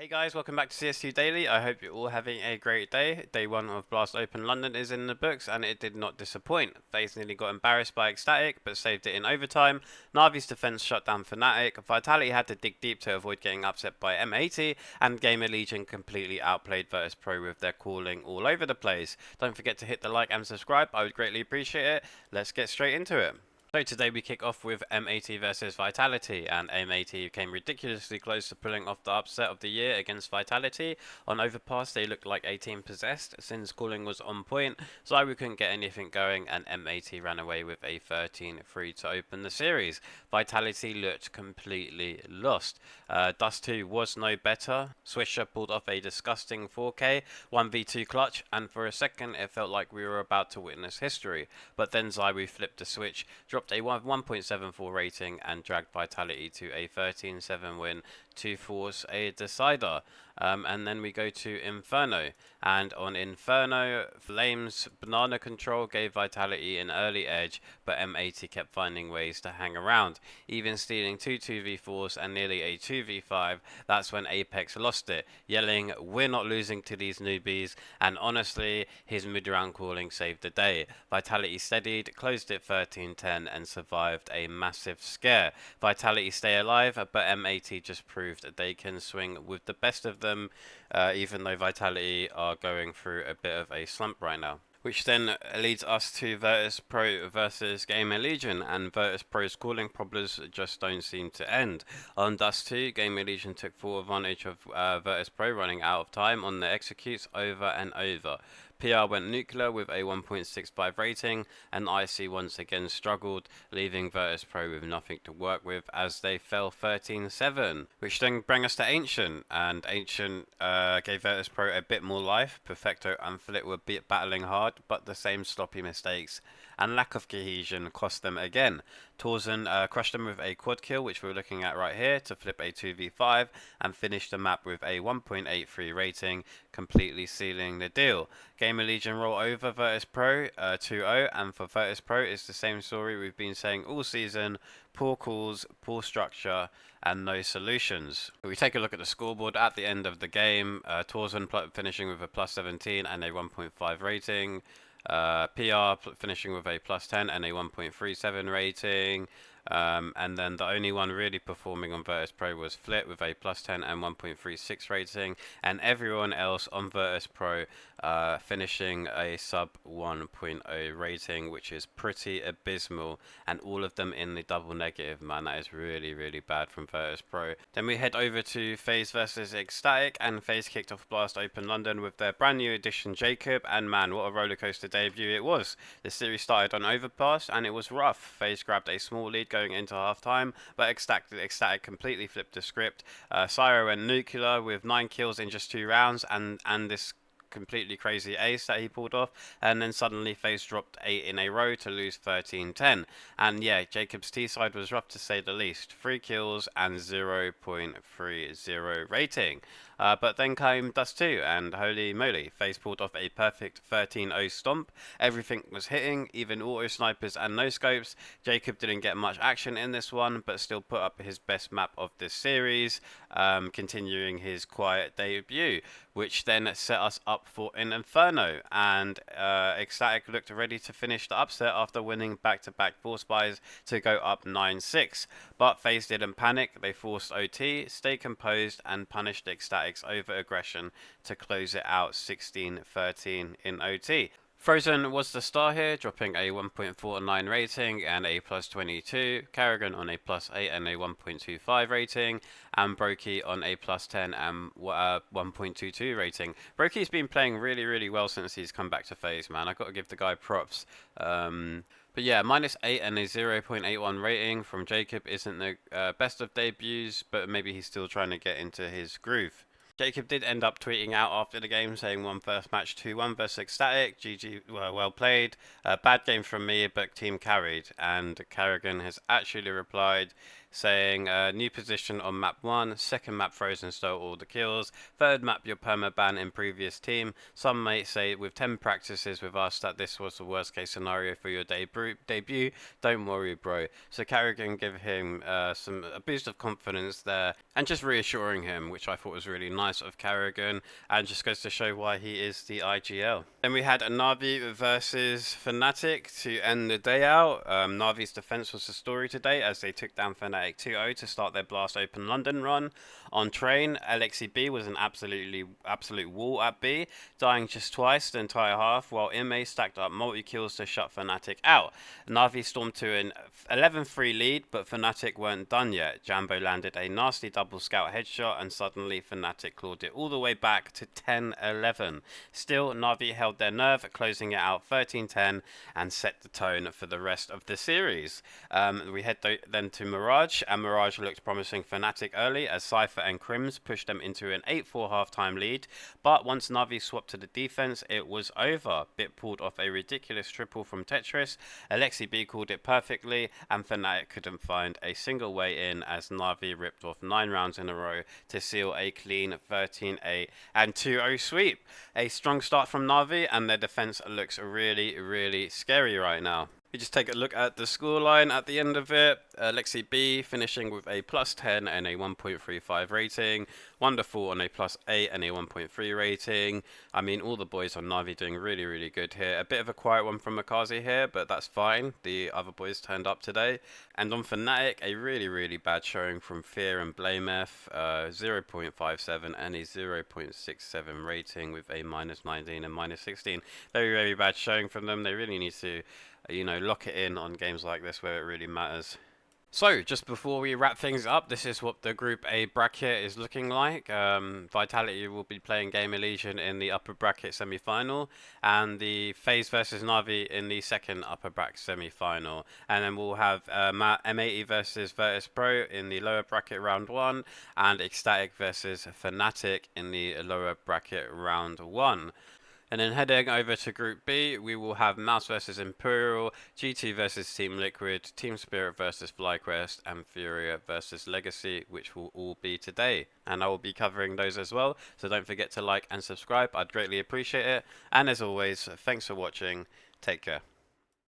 Hey guys, welcome back to CS2 Daily. I hope you're all having a great day. Day 1 of Blast Open London is in the books and it did not disappoint. FaZe nearly got embarrassed by ECSTATIC but saved it in overtime. NAVI's defense shut down fnatic. Vitality had to dig deep to avoid getting upset by M80, and GamerLegion completely outplayed Virtus.pro with their calling all over the place. Don't forget to hit the like and subscribe, I would greatly appreciate it. Let's get straight into it. So today we kick off with M80 versus Vitality, and M80 came ridiculously close to pulling off the upset of the year against Vitality. On Overpass they looked like a team possessed since calling was on point, so we couldn't get anything going and M80 ran away with a 13-3 to open the series. Vitality looked completely lost. Dust2 was no better. Swisher pulled off a disgusting 4K 1v2 clutch, and for a second it felt like we were about to witness history, but then ZywOo flipped the switch, dropped a 1.74 rating and dragged Vitality to a 13-7 win to force a decider. And then we go to Inferno, and on Inferno, Flames' banana control gave Vitality an early edge, but M80 kept finding ways to hang around, even stealing two 2v4s and nearly a 2v5. That's when Apex lost it, yelling, "We're not losing to these newbies," and honestly, his mid-round calling saved the day. Vitality steadied, closed it 13-10 and survived a massive scare. Vitality stay alive, but M80 just proved they can swing with the best of them, even though Vitality are going through a bit of a slump right now. Which then leads us to Virtus.pro versus GamerLegion, and Virtus.pro's calling problems just don't seem to end. On Dust 2, GamerLegion took full advantage of Virtus.pro running out of time on their executes over and over. PR went nuclear with a 1.65 rating, and IC once again struggled, leaving Virtus.pro with nothing to work with as they fell 13-7. Which then bring us to Ancient, and Ancient gave Virtus.pro a bit more life. Perfecto and Flit were battling hard, but the same sloppy mistakes and lack of cohesion cost them again. Torsen crushed them with a quad kill, which we're looking at right here, to flip a 2v5 and finish the map with a 1.83 rating, completely sealing the deal. GamerLegion roll over Virtus.pro 2-0, and for Virtus.pro it's the same story we've been saying all season: poor calls, poor structure, and no solutions. We take a look at the scoreboard at the end of the game. Torsen finishing with a +17 and a 1.5 rating. PR finishing with a +10 and a 1.37 rating. And then the only one really performing on Virtus.pro was Flit with a +10 and 1.36 rating, and everyone else on Virtus.pro finishing a sub 1.0 rating, which is pretty abysmal, and all of them in the double negative. Man, that is really, really bad from Virtus.pro. Then we head over to FaZe versus ECSTATIC, and FaZe kicked off Blast Open London with their brand new addition Jacob, and man, what a rollercoaster debut it was. The series started on Overpass and it was rough. FaZe grabbed a small lead going into half-time, but ECSTATIC completely flipped the script. Syro went nuclear with 9 kills in just 2 rounds, and this completely crazy ace that he pulled off, and then suddenly FaZe dropped 8 in a row to lose 13-10. And yeah, Jacob's T-side was rough to say the least. 3 kills and 0.30 rating. But then came Dust 2, and holy moly, FaZe pulled off a perfect 13-0 stomp. Everything was hitting, even auto snipers and no scopes. Jacob didn't get much action in this one, but still put up his best map of this series, continuing his quiet debut, which then set us up for an Inferno, and ECSTATIC looked ready to finish the upset after winning back-to-back force buys to go up 9-6. But FaZe didn't panic, they forced OT, stayed composed, and punished ECSTATIC's over-aggression to close it out 16-13 in OT. Frozen was the star here, dropping a 1.49 rating and a +22, Karrigan on a +8 and a 1.25 rating, and Brokey on a +10 and 1.22 rating. Brokey's been playing really, really well since he's come back to FaZe, man. I've got to give the guy props. But yeah, -8 and a 0.81 rating from Jacob isn't the best of debuts, but maybe he's still trying to get into his groove. Jacob did end up tweeting out after the game saying won first match 2-1 versus ECSTATIC, GG, well played, bad game from me but team carried, and Karrigan has actually replied saying new position on map 1, second map Frozen stole all the kills, third map your permaban in previous team. Some may say with 10 practices with us that this was the worst case scenario for your debut. Don't worry, bro. So Carrigan give him a boost of confidence there and just reassuring him, which I thought was really nice of Carrigan, and just goes to show why he is the IGL. Then we had a NAVI versus fnatic to end the day out. NAVI's defense was the story today as they took down fnatic 2-0 to start their Blast Open London run. On train, LXCB was an absolute wall at B, dying just twice the entire half, while MA stacked up multi-kills to shut fnatic out. NAVI stormed to an 11-3 lead, but fnatic weren't done yet. Jambo landed a nasty double scout headshot, and suddenly fnatic clawed it all the way back to 10-11. Still, NAVI held their nerve, closing it out 13-10 and set the tone for the rest of the series. We head then to Mirage, and Mirage looked promising fnatic early as Cypher and Crims pushed them into an 8-4 halftime lead, but once NAVI swapped to the defense, it was over. Bit pulled off a ridiculous triple from Tetris, Alexi B called it perfectly, and fnatic couldn't find a single way in as NAVI ripped off 9 rounds in a row to seal a clean 13-8 and 2-0 sweep. A strong start from NAVI, and their defense looks really scary right now. We just take a look at the scoreline at the end of it. Lexi B finishing with a +10 and a 1.35 rating. Wonderful on a +8 and a 1.3 rating. I mean, all the boys on NAVI doing really good here. A bit of a quiet one from Makazi here, but that's fine. The other boys turned up today. And on fnatic, a really bad showing from Fear and BlameF. 0.57 and a 0.67 rating with a -19 and -16. Very bad showing from them. They really need to lock it in on games like this where it really matters. So, just before we wrap things up, this is what the Group A bracket is looking like. Vitality will be playing GamerLegion in the upper bracket semi-final, and the FaZe versus NAVI in the second upper bracket semi-final. And then we'll have M80 versus Virtus.pro in the lower bracket round 1, and ECSTATIC versus fnatic in the lower bracket round 1. And then heading over to Group B, we will have Mouse versus Imperial, G2 versus Team Liquid, Team Spirit versus FlyQuest, and Furia versus Legacy, which will all be today. And I will be covering those as well, so don't forget to like and subscribe. I'd greatly appreciate it. And as always, thanks for watching. Take care.